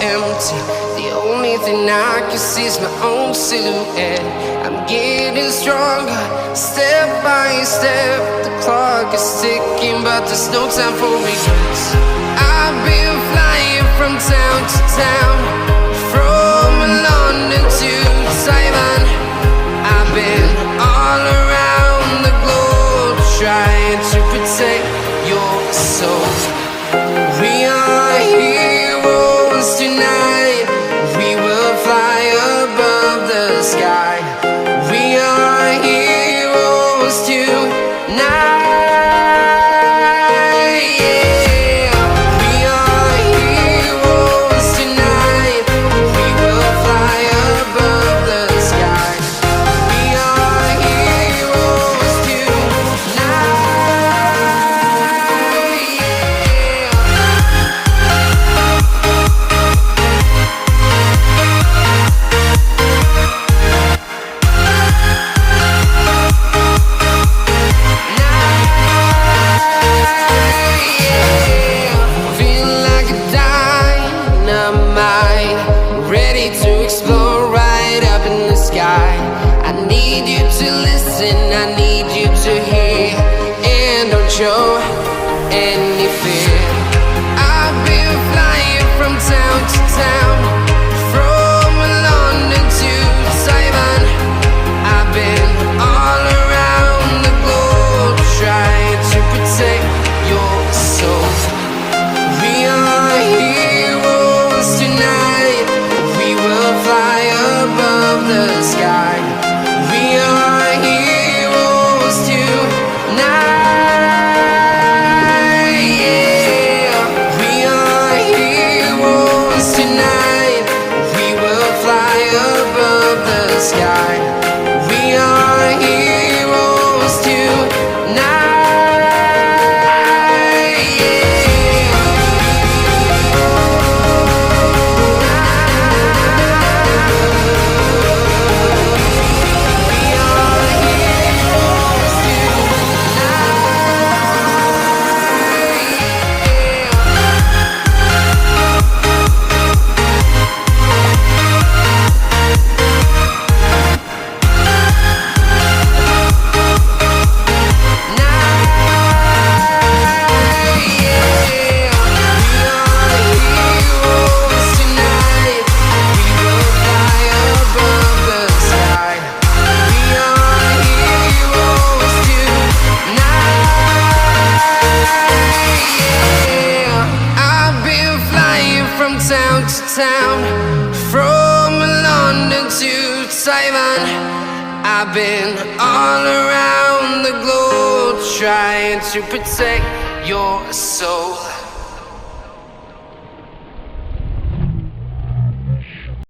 empty. The only thing I can see is my own silhouette. I'm getting stronger, step by step. The clock is ticking, but there's no time for regrets. I've been flying from town to town, from London to Taiwan. I've been all around the globe, trying to protect your soul. We are heroes tonight. We will fly above the sky. We are heroes tonight. Yeah. We are heroes tonight. We will fly above the sky. We are heroes tonight. Ready to explore right up in the sky. I need you to listen, I need you to hear, and don't show any fear. I've been flying from town to town, from London to Taiwan. I've been all around the globe, trying to protect your soul. We are heroes tonight. We will fly above the sky. We are heroes tonight. Yeah. We are heroes tonight. We will fly above the sky. We are heroes tonight. From town to town, from London to Taiwan. I've been all around the globe, trying to protect your soul.